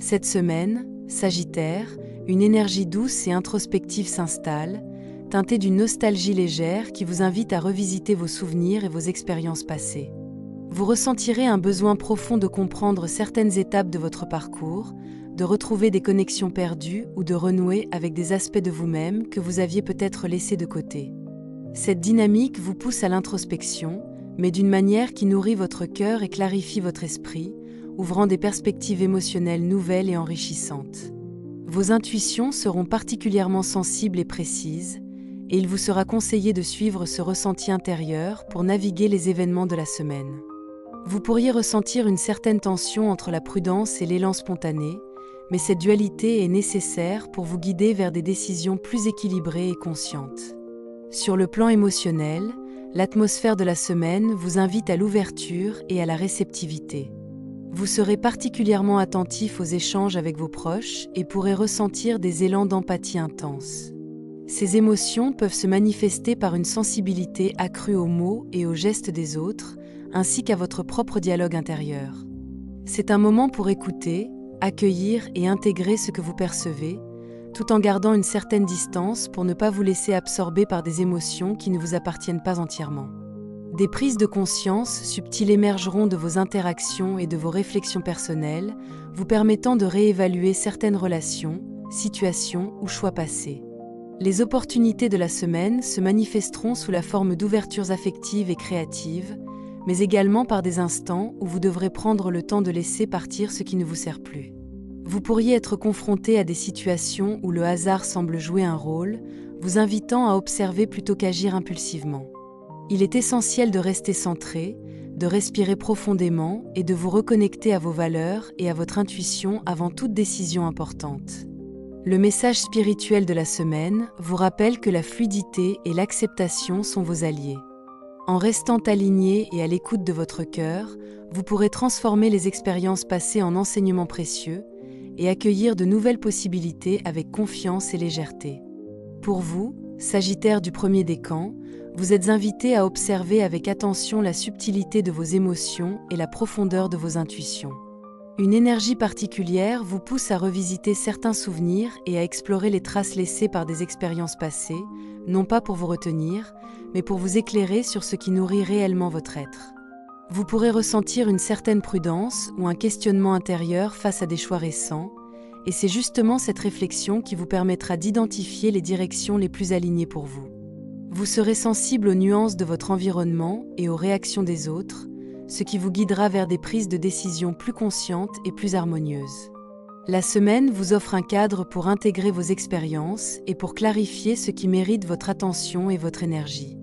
Cette semaine, Sagittaire, une énergie douce et introspective s'installe, teintée d'une nostalgie légère qui vous invite à revisiter vos souvenirs et vos expériences passées. Vous ressentirez un besoin profond de comprendre certaines étapes de votre parcours, de retrouver des connexions perdues ou de renouer avec des aspects de vous-même que vous aviez peut-être laissés de côté. Cette dynamique vous pousse à l'introspection, mais d'une manière qui nourrit votre cœur et clarifie votre esprit, ouvrant des perspectives émotionnelles nouvelles et enrichissantes. Vos intuitions seront particulièrement sensibles et précises, et il vous sera conseillé de suivre ce ressenti intérieur pour naviguer les événements de la semaine. Vous pourriez ressentir une certaine tension entre la prudence et l'élan spontané, mais cette dualité est nécessaire pour vous guider vers des décisions plus équilibrées et conscientes. Sur le plan émotionnel, l'atmosphère de la semaine vous invite à l'ouverture et à la réceptivité. Vous serez particulièrement attentif aux échanges avec vos proches et pourrez ressentir des élans d'empathie intenses. Ces émotions peuvent se manifester par une sensibilité accrue aux mots et aux gestes des autres, ainsi qu'à votre propre dialogue intérieur. C'est un moment pour écouter, accueillir et intégrer ce que vous percevez, tout en gardant une certaine distance pour ne pas vous laisser absorber par des émotions qui ne vous appartiennent pas entièrement. Des prises de conscience subtiles émergeront de vos interactions et de vos réflexions personnelles, vous permettant de réévaluer certaines relations, situations ou choix passés. Les opportunités de la semaine se manifesteront sous la forme d'ouvertures affectives et créatives, mais également par des instants où vous devrez prendre le temps de laisser partir ce qui ne vous sert plus. Vous pourriez être confronté à des situations où le hasard semble jouer un rôle, vous invitant à observer plutôt qu'agir impulsivement. Il est essentiel de rester centré, de respirer profondément et de vous reconnecter à vos valeurs et à votre intuition avant toute décision importante. Le message spirituel de la semaine vous rappelle que la fluidité et l'acceptation sont vos alliés. En restant aligné et à l'écoute de votre cœur, vous pourrez transformer les expériences passées en enseignements précieux et accueillir de nouvelles possibilités avec confiance et légèreté. Pour vous, Sagittaire du premier décan, vous êtes invité à observer avec attention la subtilité de vos émotions et la profondeur de vos intuitions. Une énergie particulière vous pousse à revisiter certains souvenirs et à explorer les traces laissées par des expériences passées, non pas pour vous retenir, mais pour vous éclairer sur ce qui nourrit réellement votre être. Vous pourrez ressentir une certaine prudence ou un questionnement intérieur face à des choix récents, et c'est justement cette réflexion qui vous permettra d'identifier les directions les plus alignées pour vous. Vous serez sensible aux nuances de votre environnement et aux réactions des autres, ce qui vous guidera vers des prises de décision plus conscientes et plus harmonieuses. La semaine vous offre un cadre pour intégrer vos expériences et pour clarifier ce qui mérite votre attention et votre énergie.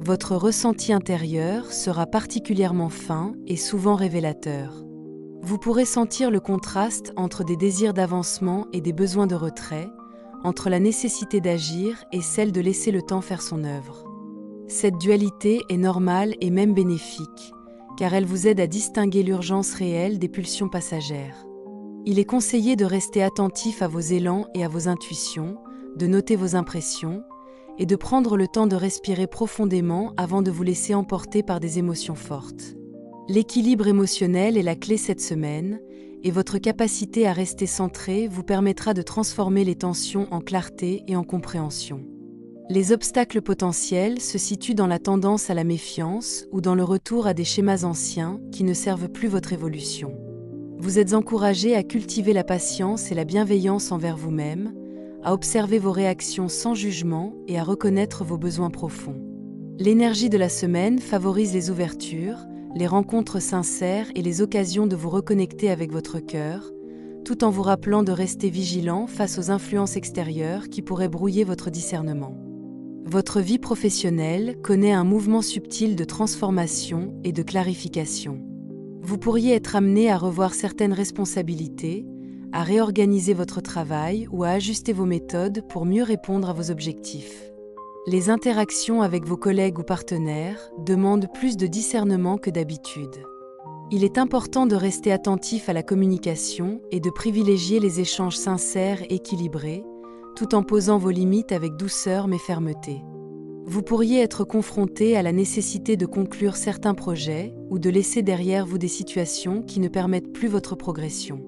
Votre ressenti intérieur sera particulièrement fin et souvent révélateur. Vous pourrez sentir le contraste entre des désirs d'avancement et des besoins de retrait, entre la nécessité d'agir et celle de laisser le temps faire son œuvre. Cette dualité est normale et même bénéfique, car elle vous aide à distinguer l'urgence réelle des pulsions passagères. Il est conseillé de rester attentif à vos élans et à vos intuitions, de noter vos impressions, et de prendre le temps de respirer profondément avant de vous laisser emporter par des émotions fortes. L'équilibre émotionnel est la clé cette semaine, et votre capacité à rester centré vous permettra de transformer les tensions en clarté et en compréhension. Les obstacles potentiels se situent dans la tendance à la méfiance ou dans le retour à des schémas anciens qui ne servent plus votre évolution. Vous êtes encouragé à cultiver la patience et la bienveillance envers vous-même, à observer vos réactions sans jugement et à reconnaître vos besoins profonds. L'énergie de la semaine favorise les ouvertures, les rencontres sincères et les occasions de vous reconnecter avec votre cœur, tout en vous rappelant de rester vigilant face aux influences extérieures qui pourraient brouiller votre discernement. Votre vie professionnelle connaît un mouvement subtil de transformation et de clarification. Vous pourriez être amené à revoir certaines responsabilités, à réorganiser votre travail ou à ajuster vos méthodes pour mieux répondre à vos objectifs. Les interactions avec vos collègues ou partenaires demandent plus de discernement que d'habitude. Il est important de rester attentif à la communication et de privilégier les échanges sincères et équilibrés, tout en posant vos limites avec douceur mais fermeté. Vous pourriez être confronté à la nécessité de conclure certains projets ou de laisser derrière vous des situations qui ne permettent plus votre progression.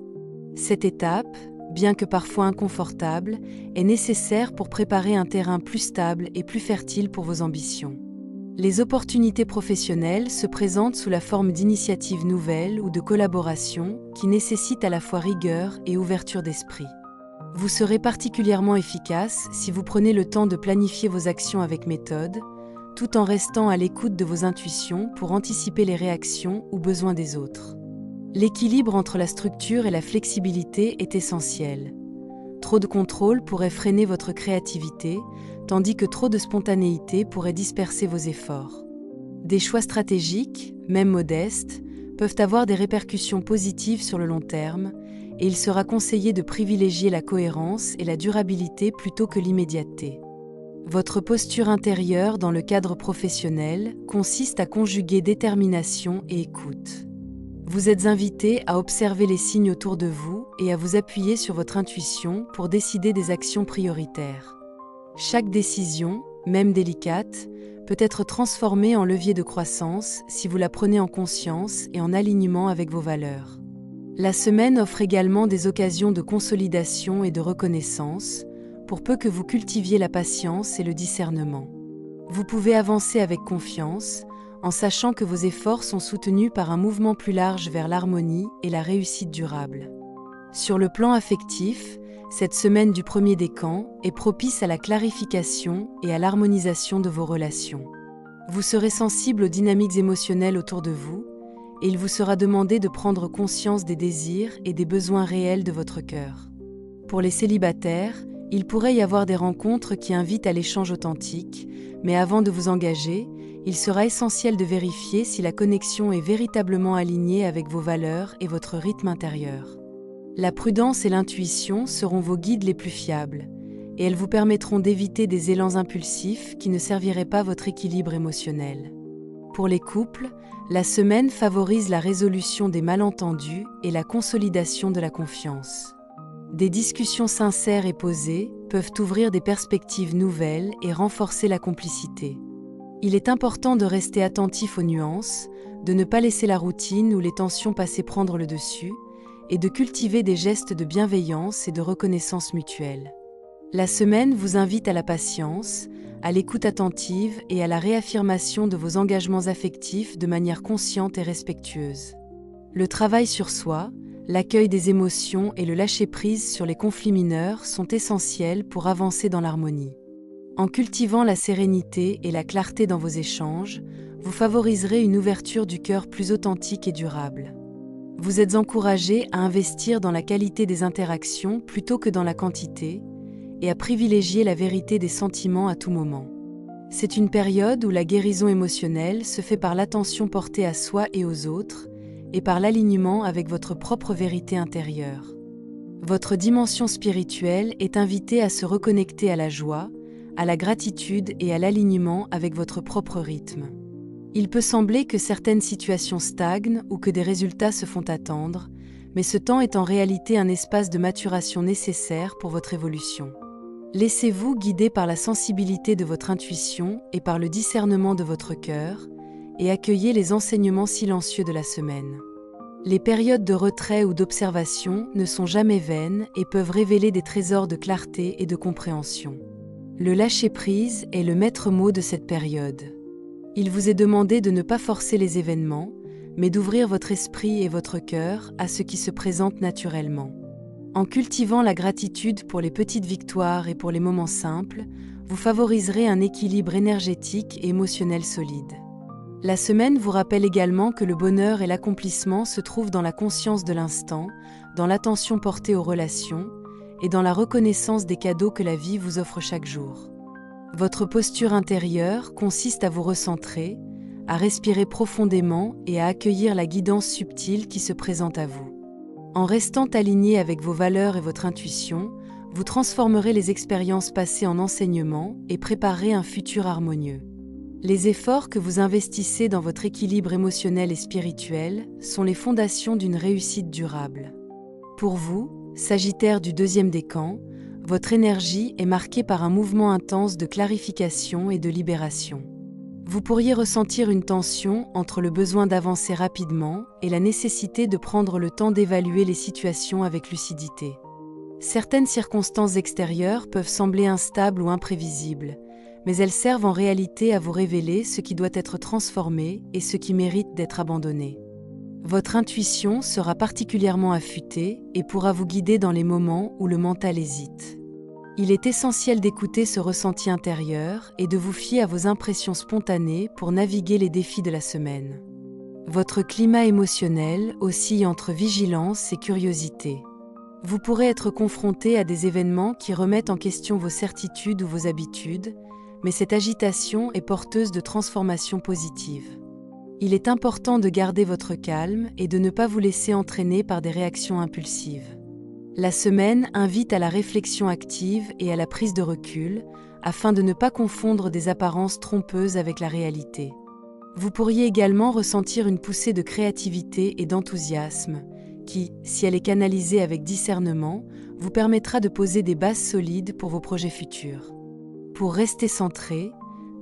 Cette étape, bien que parfois inconfortable, est nécessaire pour préparer un terrain plus stable et plus fertile pour vos ambitions. Les opportunités professionnelles se présentent sous la forme d'initiatives nouvelles ou de collaborations qui nécessitent à la fois rigueur et ouverture d'esprit. Vous serez particulièrement efficace si vous prenez le temps de planifier vos actions avec méthode, tout en restant à l'écoute de vos intuitions pour anticiper les réactions ou besoins des autres. L'équilibre entre la structure et la flexibilité est essentiel. Trop de contrôle pourrait freiner votre créativité, tandis que trop de spontanéité pourrait disperser vos efforts. Des choix stratégiques, même modestes, peuvent avoir des répercussions positives sur le long terme, et il sera conseillé de privilégier la cohérence et la durabilité plutôt que l'immédiateté. Votre posture intérieure dans le cadre professionnel consiste à conjuguer détermination et écoute. Vous êtes invité à observer les signes autour de vous et à vous appuyer sur votre intuition pour décider des actions prioritaires. Chaque décision, même délicate, peut être transformée en levier de croissance si vous la prenez en conscience et en alignement avec vos valeurs. La semaine offre également des occasions de consolidation et de reconnaissance, pour peu que vous cultiviez la patience et le discernement. Vous pouvez avancer avec confiance, en sachant que vos efforts sont soutenus par un mouvement plus large vers l'harmonie et la réussite durable. Sur le plan affectif, cette semaine du premier décan est propice à la clarification et à l'harmonisation de vos relations. Vous serez sensible aux dynamiques émotionnelles autour de vous, et il vous sera demandé de prendre conscience des désirs et des besoins réels de votre cœur. Pour les célibataires, il pourrait y avoir des rencontres qui invitent à l'échange authentique, mais avant de vous engager, il sera essentiel de vérifier si la connexion est véritablement alignée avec vos valeurs et votre rythme intérieur. La prudence et l'intuition seront vos guides les plus fiables, et elles vous permettront d'éviter des élans impulsifs qui ne serviraient pas votre équilibre émotionnel. Pour les couples, la semaine favorise la résolution des malentendus et la consolidation de la confiance. Des discussions sincères et posées peuvent ouvrir des perspectives nouvelles et renforcer la complicité. Il est important de rester attentif aux nuances, de ne pas laisser la routine ou les tensions passées prendre le dessus, et de cultiver des gestes de bienveillance et de reconnaissance mutuelle. La semaine vous invite à la patience, à l'écoute attentive et à la réaffirmation de vos engagements affectifs de manière consciente et respectueuse. Le travail sur soi, l'accueil des émotions et le lâcher-prise sur les conflits mineurs sont essentiels pour avancer dans l'harmonie. En cultivant la sérénité et la clarté dans vos échanges, vous favoriserez une ouverture du cœur plus authentique et durable. Vous êtes encouragé à investir dans la qualité des interactions plutôt que dans la quantité, et à privilégier la vérité des sentiments à tout moment. C'est une période où la guérison émotionnelle se fait par l'attention portée à soi et aux autres, et par l'alignement avec votre propre vérité intérieure. Votre dimension spirituelle est invitée à se reconnecter à la joie, à la gratitude et à l'alignement avec votre propre rythme. Il peut sembler que certaines situations stagnent ou que des résultats se font attendre, mais ce temps est en réalité un espace de maturation nécessaire pour votre évolution. Laissez-vous guider par la sensibilité de votre intuition et par le discernement de votre cœur, et accueillez les enseignements silencieux de la semaine. Les périodes de retrait ou d'observation ne sont jamais vaines et peuvent révéler des trésors de clarté et de compréhension. Le lâcher-prise est le maître mot de cette période. Il vous est demandé de ne pas forcer les événements, mais d'ouvrir votre esprit et votre cœur à ce qui se présente naturellement. En cultivant la gratitude pour les petites victoires et pour les moments simples, vous favoriserez un équilibre énergétique et émotionnel solide. La semaine vous rappelle également que le bonheur et l'accomplissement se trouvent dans la conscience de l'instant, dans l'attention portée aux relations et dans la reconnaissance des cadeaux que la vie vous offre chaque jour. Votre posture intérieure consiste à vous recentrer, à respirer profondément et à accueillir la guidance subtile qui se présente à vous. En restant aligné avec vos valeurs et votre intuition, vous transformerez les expériences passées en enseignements et préparerez un futur harmonieux. Les efforts que vous investissez dans votre équilibre émotionnel et spirituel sont les fondations d'une réussite durable. Pour vous, Sagittaire du deuxième décan, votre énergie est marquée par un mouvement intense de clarification et de libération. Vous pourriez ressentir une tension entre le besoin d'avancer rapidement et la nécessité de prendre le temps d'évaluer les situations avec lucidité. Certaines circonstances extérieures peuvent sembler instables ou imprévisibles, mais elles servent en réalité à vous révéler ce qui doit être transformé et ce qui mérite d'être abandonné. Votre intuition sera particulièrement affûtée et pourra vous guider dans les moments où le mental hésite. Il est essentiel d'écouter ce ressenti intérieur et de vous fier à vos impressions spontanées pour naviguer les défis de la semaine. Votre climat émotionnel oscille entre vigilance et curiosité. Vous pourrez être confronté à des événements qui remettent en question vos certitudes ou vos habitudes, mais cette agitation est porteuse de transformations positives. Il est important de garder votre calme et de ne pas vous laisser entraîner par des réactions impulsives. La semaine invite à la réflexion active et à la prise de recul, afin de ne pas confondre des apparences trompeuses avec la réalité. Vous pourriez également ressentir une poussée de créativité et d'enthousiasme, qui, si elle est canalisée avec discernement, vous permettra de poser des bases solides pour vos projets futurs. Pour rester centré,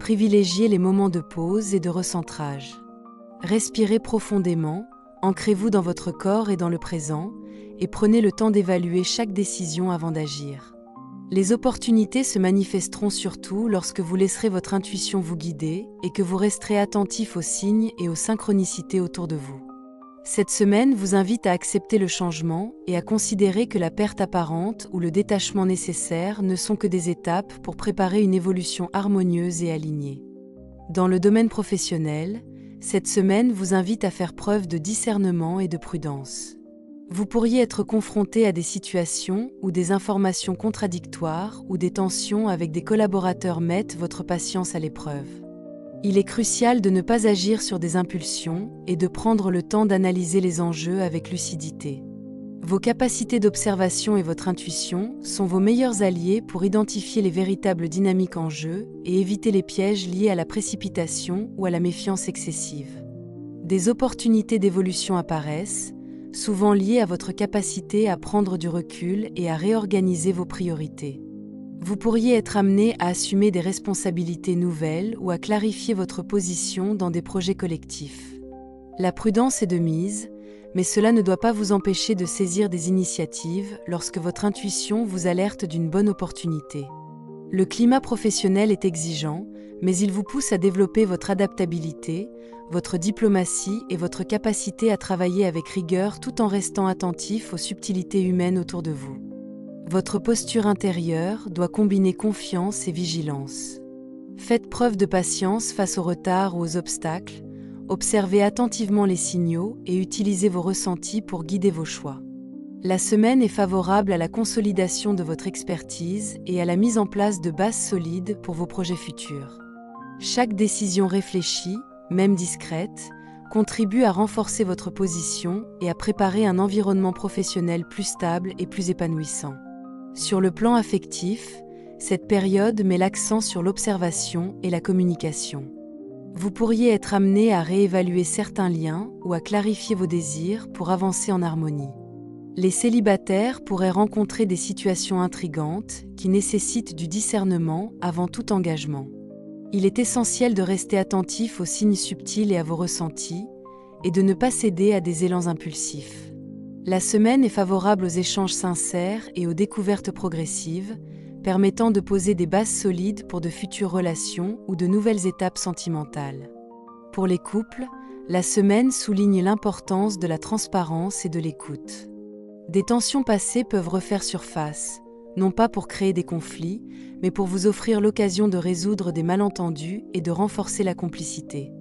privilégiez les moments de pause et de recentrage. Respirez profondément, ancrez-vous dans votre corps et dans le présent, et prenez le temps d'évaluer chaque décision avant d'agir. Les opportunités se manifesteront surtout lorsque vous laisserez votre intuition vous guider et que vous resterez attentif aux signes et aux synchronicités autour de vous. Cette semaine vous invite à accepter le changement et à considérer que la perte apparente ou le détachement nécessaire ne sont que des étapes pour préparer une évolution harmonieuse et alignée. Dans le domaine professionnel, cette semaine vous invite à faire preuve de discernement et de prudence. Vous pourriez être confronté à des situations où des informations contradictoires ou des tensions avec des collaborateurs mettent votre patience à l'épreuve. Il est crucial de ne pas agir sur des impulsions et de prendre le temps d'analyser les enjeux avec lucidité. Vos capacités d'observation et votre intuition sont vos meilleurs alliés pour identifier les véritables dynamiques en jeu et éviter les pièges liés à la précipitation ou à la méfiance excessive. Des opportunités d'évolution apparaissent, souvent liées à votre capacité à prendre du recul et à réorganiser vos priorités. Vous pourriez être amené à assumer des responsabilités nouvelles ou à clarifier votre position dans des projets collectifs. La prudence est de mise, mais cela ne doit pas vous empêcher de saisir des initiatives lorsque votre intuition vous alerte d'une bonne opportunité. Le climat professionnel est exigeant, mais il vous pousse à développer votre adaptabilité, votre diplomatie et votre capacité à travailler avec rigueur tout en restant attentif aux subtilités humaines autour de vous. Votre posture intérieure doit combiner confiance et vigilance. Faites preuve de patience face aux retards ou aux obstacles, observez attentivement les signaux et utilisez vos ressentis pour guider vos choix. La semaine est favorable à la consolidation de votre expertise et à la mise en place de bases solides pour vos projets futurs. Chaque décision réfléchie, même discrète, contribue à renforcer votre position et à préparer un environnement professionnel plus stable et plus épanouissant. Sur le plan affectif, cette période met l'accent sur l'observation et la communication. Vous pourriez être amené à réévaluer certains liens ou à clarifier vos désirs pour avancer en harmonie. Les célibataires pourraient rencontrer des situations intrigantes qui nécessitent du discernement avant tout engagement. Il est essentiel de rester attentif aux signes subtils et à vos ressentis, et de ne pas céder à des élans impulsifs. La semaine est favorable aux échanges sincères et aux découvertes progressives, permettant de poser des bases solides pour de futures relations ou de nouvelles étapes sentimentales. Pour les couples, la semaine souligne l'importance de la transparence et de l'écoute. Des tensions passées peuvent refaire surface, non pas pour créer des conflits, mais pour vous offrir l'occasion de résoudre des malentendus et de renforcer la complicité.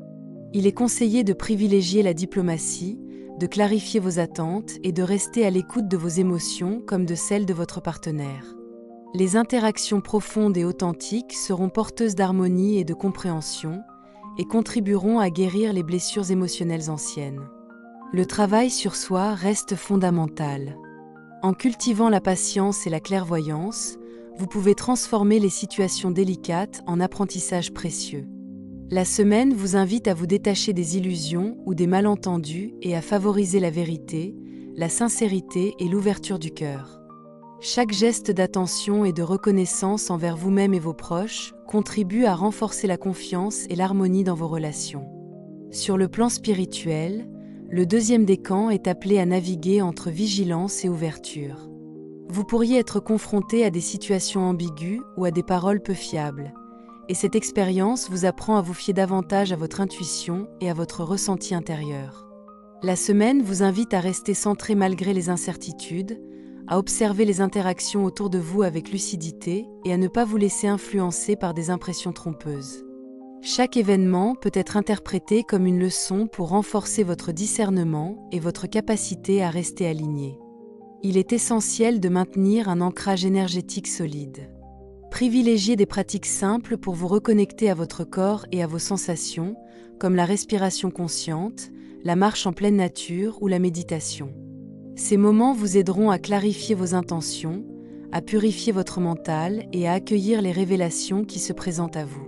Il est conseillé de privilégier la diplomatie, de clarifier vos attentes et de rester à l'écoute de vos émotions comme de celles de votre partenaire. Les interactions profondes et authentiques seront porteuses d'harmonie et de compréhension et contribueront à guérir les blessures émotionnelles anciennes. Le travail sur soi reste fondamental. En cultivant la patience et la clairvoyance, vous pouvez transformer les situations délicates en apprentissages précieux. La semaine vous invite à vous détacher des illusions ou des malentendus et à favoriser la vérité, la sincérité et l'ouverture du cœur. Chaque geste d'attention et de reconnaissance envers vous-même et vos proches contribue à renforcer la confiance et l'harmonie dans vos relations. Sur le plan spirituel, le deuxième décan est appelé à naviguer entre vigilance et ouverture. Vous pourriez être confronté à des situations ambiguës ou à des paroles peu fiables, et cette expérience vous apprend à vous fier davantage à votre intuition et à votre ressenti intérieur. La semaine vous invite à rester centré malgré les incertitudes, à observer les interactions autour de vous avec lucidité et à ne pas vous laisser influencer par des impressions trompeuses. Chaque événement peut être interprété comme une leçon pour renforcer votre discernement et votre capacité à rester aligné. Il est essentiel de maintenir un ancrage énergétique solide. Privilégiez des pratiques simples pour vous reconnecter à votre corps et à vos sensations, comme la respiration consciente, la marche en pleine nature ou la méditation. Ces moments vous aideront à clarifier vos intentions, à purifier votre mental et à accueillir les révélations qui se présentent à vous.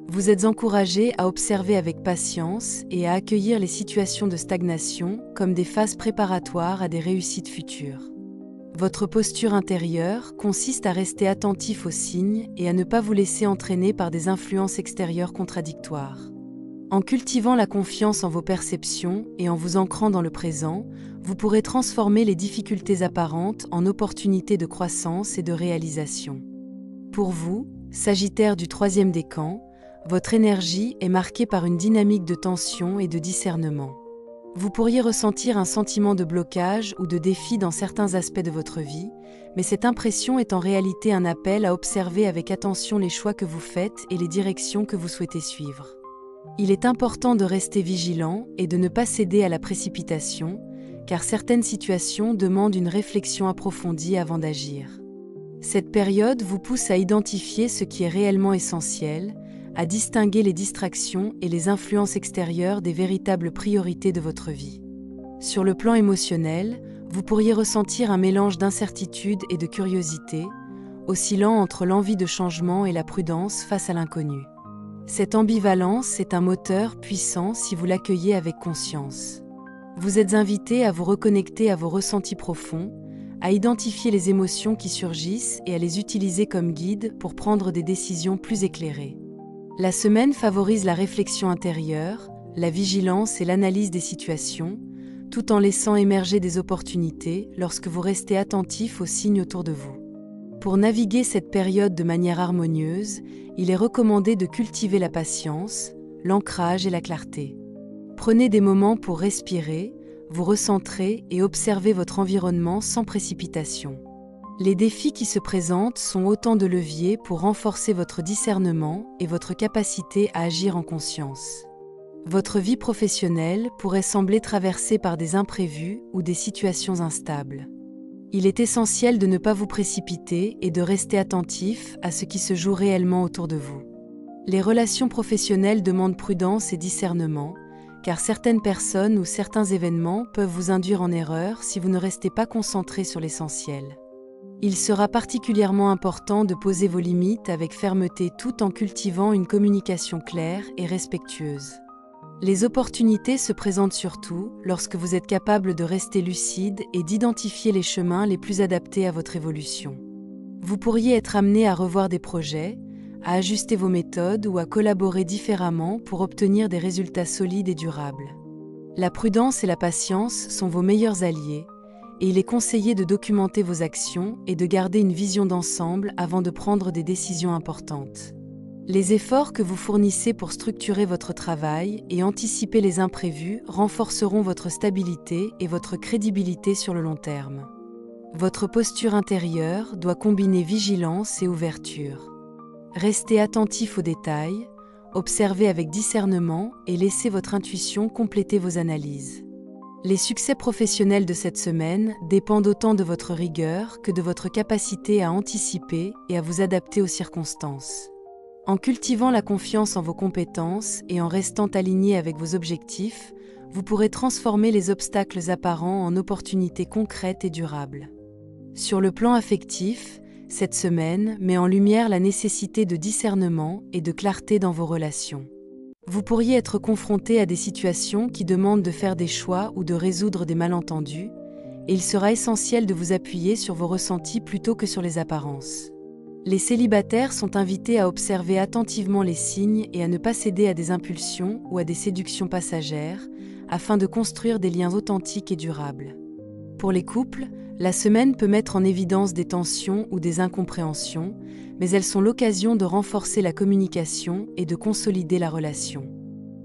Vous êtes encouragé à observer avec patience et à accueillir les situations de stagnation comme des phases préparatoires à des réussites futures. Votre posture intérieure consiste à rester attentif aux signes et à ne pas vous laisser entraîner par des influences extérieures contradictoires. En cultivant la confiance en vos perceptions et en vous ancrant dans le présent, vous pourrez transformer les difficultés apparentes en opportunités de croissance et de réalisation. Pour vous, Sagittaire du troisième décan, votre énergie est marquée par une dynamique de tension et de discernement. Vous pourriez ressentir un sentiment de blocage ou de défi dans certains aspects de votre vie, mais cette impression est en réalité un appel à observer avec attention les choix que vous faites et les directions que vous souhaitez suivre. Il est important de rester vigilant et de ne pas céder à la précipitation, car certaines situations demandent une réflexion approfondie avant d'agir. Cette période vous pousse à identifier ce qui est réellement essentiel, à distinguer les distractions et les influences extérieures des véritables priorités de votre vie. Sur le plan émotionnel, vous pourriez ressentir un mélange d'incertitude et de curiosité, oscillant entre l'envie de changement et la prudence face à l'inconnu. Cette ambivalence est un moteur puissant si vous l'accueillez avec conscience. Vous êtes invité à vous reconnecter à vos ressentis profonds, à identifier les émotions qui surgissent et à les utiliser comme guide pour prendre des décisions plus éclairées. La semaine favorise la réflexion intérieure, la vigilance et l'analyse des situations, tout en laissant émerger des opportunités lorsque vous restez attentif aux signes autour de vous. Pour naviguer cette période de manière harmonieuse, il est recommandé de cultiver la patience, l'ancrage et la clarté. Prenez des moments pour respirer, vous recentrer et observer votre environnement sans précipitation. Les défis qui se présentent sont autant de leviers pour renforcer votre discernement et votre capacité à agir en conscience. Votre vie professionnelle pourrait sembler traversée par des imprévus ou des situations instables. Il est essentiel de ne pas vous précipiter et de rester attentif à ce qui se joue réellement autour de vous. Les relations professionnelles demandent prudence et discernement, car certaines personnes ou certains événements peuvent vous induire en erreur si vous ne restez pas concentré sur l'essentiel. Il sera particulièrement important de poser vos limites avec fermeté tout en cultivant une communication claire et respectueuse. Les opportunités se présentent surtout lorsque vous êtes capable de rester lucide et d'identifier les chemins les plus adaptés à votre évolution. Vous pourriez être amené à revoir des projets, à ajuster vos méthodes ou à collaborer différemment pour obtenir des résultats solides et durables. La prudence et la patience sont vos meilleurs alliés, et il est conseillé de documenter vos actions et de garder une vision d'ensemble avant de prendre des décisions importantes. Les efforts que vous fournissez pour structurer votre travail et anticiper les imprévus renforceront votre stabilité et votre crédibilité sur le long terme. Votre posture intérieure doit combiner vigilance et ouverture. Restez attentif aux détails, observez avec discernement et laissez votre intuition compléter vos analyses. Les succès professionnels de cette semaine dépendent autant de votre rigueur que de votre capacité à anticiper et à vous adapter aux circonstances. En cultivant la confiance en vos compétences et en restant aligné avec vos objectifs, vous pourrez transformer les obstacles apparents en opportunités concrètes et durables. Sur le plan affectif, cette semaine met en lumière la nécessité de discernement et de clarté dans vos relations. Vous pourriez être confronté à des situations qui demandent de faire des choix ou de résoudre des malentendus, et il sera essentiel de vous appuyer sur vos ressentis plutôt que sur les apparences. Les célibataires sont invités à observer attentivement les signes et à ne pas céder à des impulsions ou à des séductions passagères, afin de construire des liens authentiques et durables. Pour les couples, la semaine peut mettre en évidence des tensions ou des incompréhensions, mais elles sont l'occasion de renforcer la communication et de consolider la relation.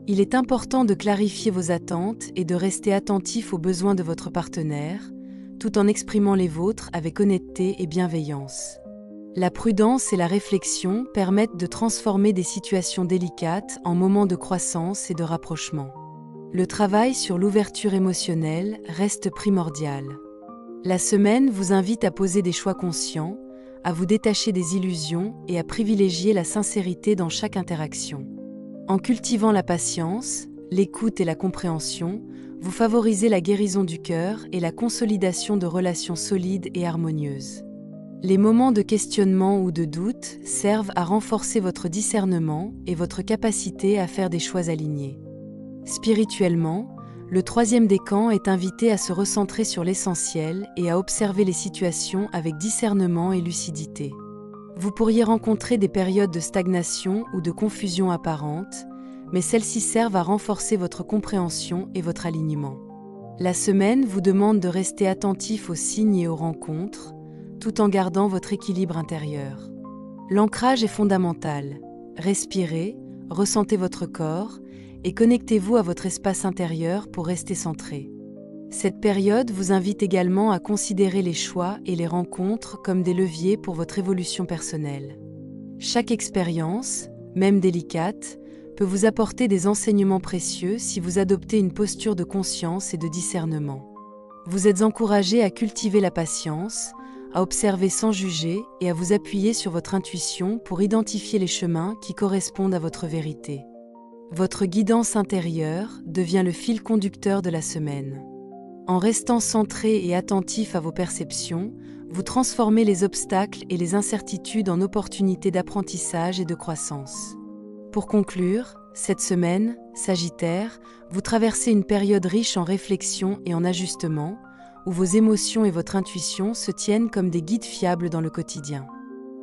Il est important de clarifier vos attentes et de rester attentif aux besoins de votre partenaire, tout en exprimant les vôtres avec honnêteté et bienveillance. La prudence et la réflexion permettent de transformer des situations délicates en moments de croissance et de rapprochement. Le travail sur l'ouverture émotionnelle reste primordial. La semaine vous invite à poser des choix conscients, à vous détacher des illusions et à privilégier la sincérité dans chaque interaction. En cultivant la patience, l'écoute et la compréhension, vous favorisez la guérison du cœur et la consolidation de relations solides et harmonieuses. Les moments de questionnement ou de doute servent à renforcer votre discernement et votre capacité à faire des choix alignés. Spirituellement, le troisième décan est invité à se recentrer sur l'essentiel et à observer les situations avec discernement et lucidité. Vous pourriez rencontrer des périodes de stagnation ou de confusion apparente, mais celles-ci servent à renforcer votre compréhension et votre alignement. La semaine vous demande de rester attentif aux signes et aux rencontres, tout en gardant votre équilibre intérieur. L'ancrage est fondamental. Respirez, ressentez votre corps et connectez-vous à votre espace intérieur pour rester centré. Cette période vous invite également à considérer les choix et les rencontres comme des leviers pour votre évolution personnelle. Chaque expérience, même délicate, peut vous apporter des enseignements précieux si vous adoptez une posture de conscience et de discernement. Vous êtes encouragé à cultiver la patience, à observer sans juger et à vous appuyer sur votre intuition pour identifier les chemins qui correspondent à votre vérité. Votre guidance intérieure devient le fil conducteur de la semaine. En restant centré et attentif à vos perceptions, vous transformez les obstacles et les incertitudes en opportunités d'apprentissage et de croissance. Pour conclure, cette semaine, Sagittaire, vous traversez une période riche en réflexion et en ajustement, où vos émotions et votre intuition se tiennent comme des guides fiables dans le quotidien.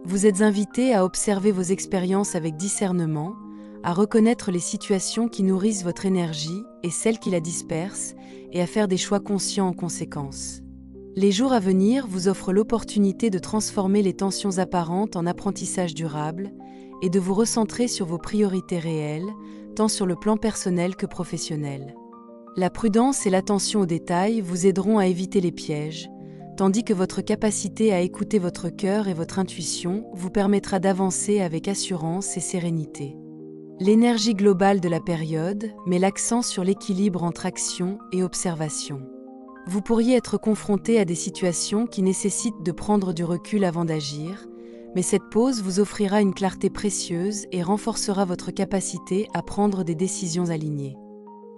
Vous êtes invité à observer vos expériences avec discernement, à reconnaître les situations qui nourrissent votre énergie et celles qui la dispersent, et à faire des choix conscients en conséquence. Les jours à venir vous offrent l'opportunité de transformer les tensions apparentes en apprentissage durable et de vous recentrer sur vos priorités réelles, tant sur le plan personnel que professionnel. La prudence et l'attention aux détails vous aideront à éviter les pièges, tandis que votre capacité à écouter votre cœur et votre intuition vous permettra d'avancer avec assurance et sérénité. L'énergie globale de la période met l'accent sur l'équilibre entre action et observation. Vous pourriez être confronté à des situations qui nécessitent de prendre du recul avant d'agir, mais cette pause vous offrira une clarté précieuse et renforcera votre capacité à prendre des décisions alignées.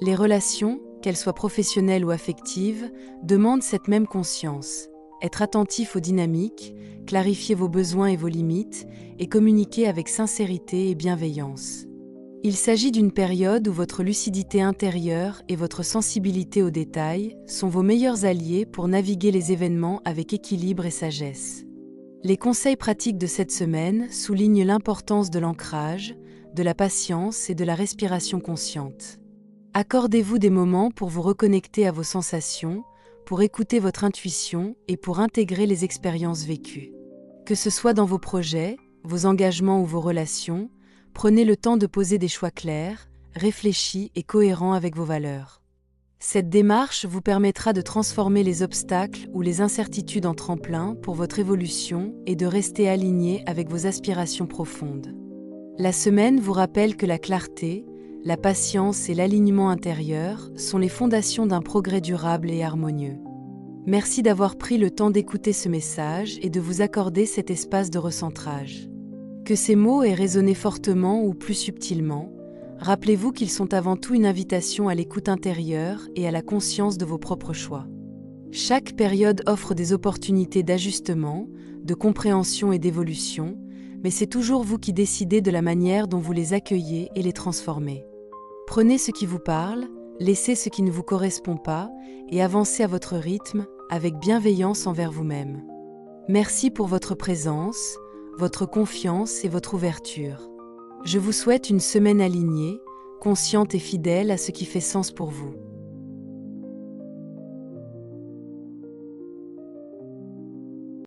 Les relations, qu'elles soient professionnelles ou affectives, demandent cette même conscience. Être attentif aux dynamiques, clarifier vos besoins et vos limites, et communiquer avec sincérité et bienveillance. Il s'agit d'une période où votre lucidité intérieure et votre sensibilité aux détails sont vos meilleurs alliés pour naviguer les événements avec équilibre et sagesse. Les conseils pratiques de cette semaine soulignent l'importance de l'ancrage, de la patience et de la respiration consciente. Accordez-vous des moments pour vous reconnecter à vos sensations, pour écouter votre intuition et pour intégrer les expériences vécues. Que ce soit dans vos projets, vos engagements ou vos relations, prenez le temps de poser des choix clairs, réfléchis et cohérents avec vos valeurs. Cette démarche vous permettra de transformer les obstacles ou les incertitudes en tremplin pour votre évolution et de rester aligné avec vos aspirations profondes. La semaine vous rappelle que la clarté, la patience et l'alignement intérieur sont les fondations d'un progrès durable et harmonieux. Merci d'avoir pris le temps d'écouter ce message et de vous accorder cet espace de recentrage. Que ces mots aient résonné fortement ou plus subtilement, rappelez-vous qu'ils sont avant tout une invitation à l'écoute intérieure et à la conscience de vos propres choix. Chaque période offre des opportunités d'ajustement, de compréhension et d'évolution, mais c'est toujours vous qui décidez de la manière dont vous les accueillez et les transformez. Prenez ce qui vous parle, laissez ce qui ne vous correspond pas et avancez à votre rythme, avec bienveillance envers vous-même. Merci pour votre présence, votre confiance et votre ouverture. Je vous souhaite une semaine alignée, consciente et fidèle à ce qui fait sens pour vous.